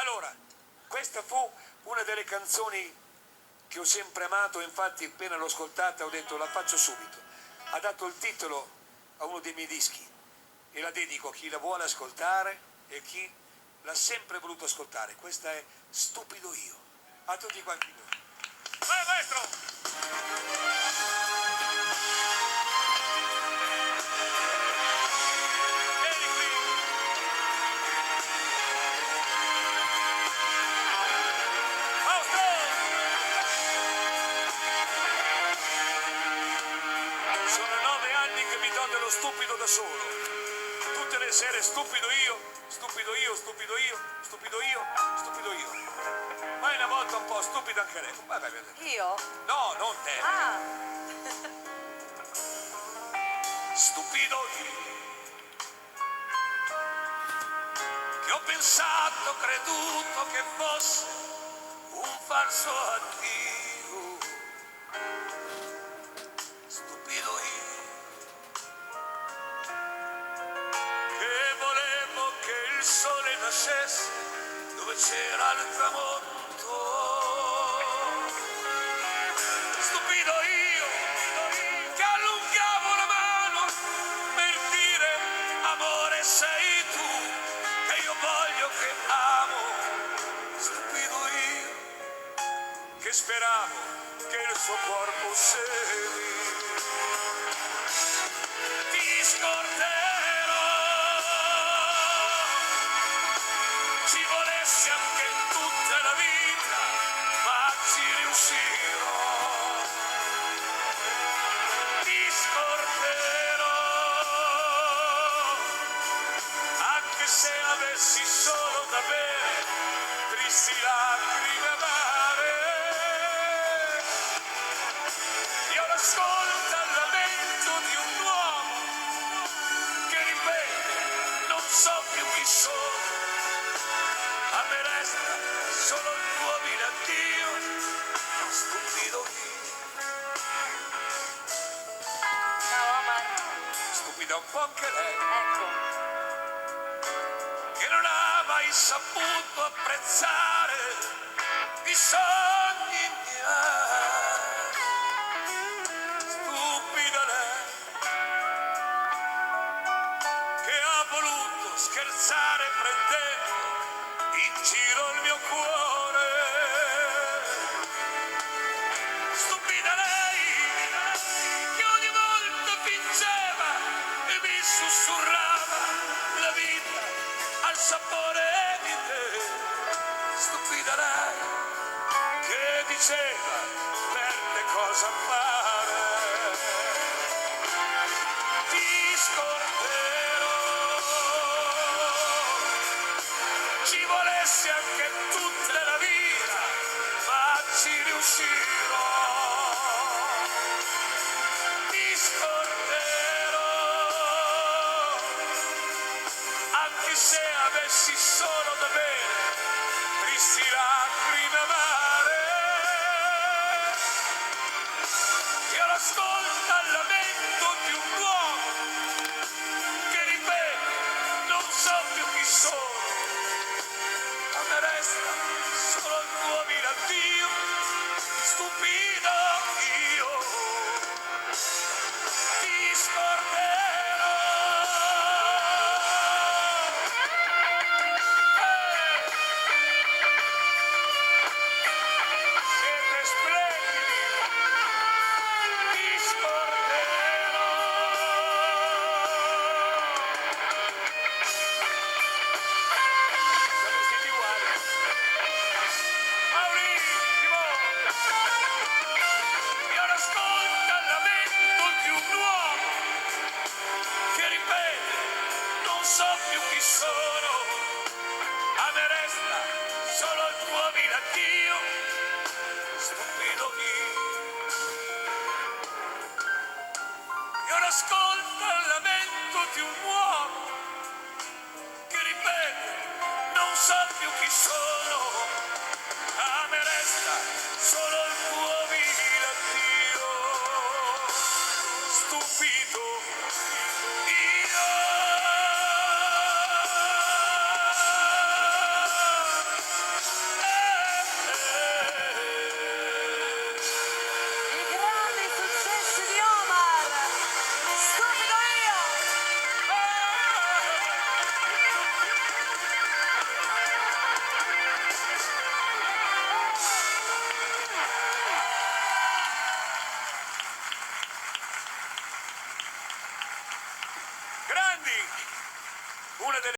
Allora, questa fu una delle canzoni che ho sempre amato, infatti appena l'ho ascoltata ho detto la faccio subito. Ha dato il titolo a uno dei miei dischi e la dedico a chi la vuole ascoltare e chi l'ha sempre voluto ascoltare. Questa è Stupido Io. A tutti quanti voi. Vai maestro! Sono 9 anni che mi do dello stupido da solo. Tutte le sere stupido io, stupido io, stupido io, stupido io, stupido io. Ma una volta un po' stupido anche lei. Vabbè. Io? No, non te. Ah! Stupido io. Che ho pensato, creduto che fosse un falso addio. Stupido io. Che volevo che il sole nascesse dove c'era il tramonto. Stupido io, che allungavo la mano per dire amore sei tu, che io voglio, che amo. Stupido io, che speravo che il suo corpo fosse ti scorderò, ci volesse anche tutta la vita, ma ci riuscirò. Ti scorderò, anche se avessi solo da bere tristi lacrime amare. Io l'ascolto al lamento di un uomo che ripete non so più chi sono. A me resta solo il tuo vile addio. Stupido io. Ciao Omar. Stupida un po' anche lei, Ecco. che non ha mai saputo apprezzare i sogni miei. Stupida lei, che ha voluto scherzare prendendo in giro il mio cuore. Stupida lei, che ogni volta fingeva e mi sussurrava la vita al sapore di te. Stupida lei, che diceva per te cosa fare. Ti scorderò, ci volesse anche tutta la vita, ma ci riuscirò. Ti scorderò, anche se avessi solo da bere tristi lacrime amare. Io l'ascolto al lamento di un uomo che ripete non so più chi sono. A me resta solo il tuo vile addio. Stupido io. Ti scorderò. Siete splendidi. Ti scorderò. Siamo vestiti uguali. Maurissimo. Io l'ascolto al lamento di un uomo che ripete non so più chi sono. A me resta solo il tuo vile addio. Stupido io. Io l'ascolto al lamento di un uomo che ripete non so più chi sono. A me resta solo il tuo vile addio. Stupido io. una delle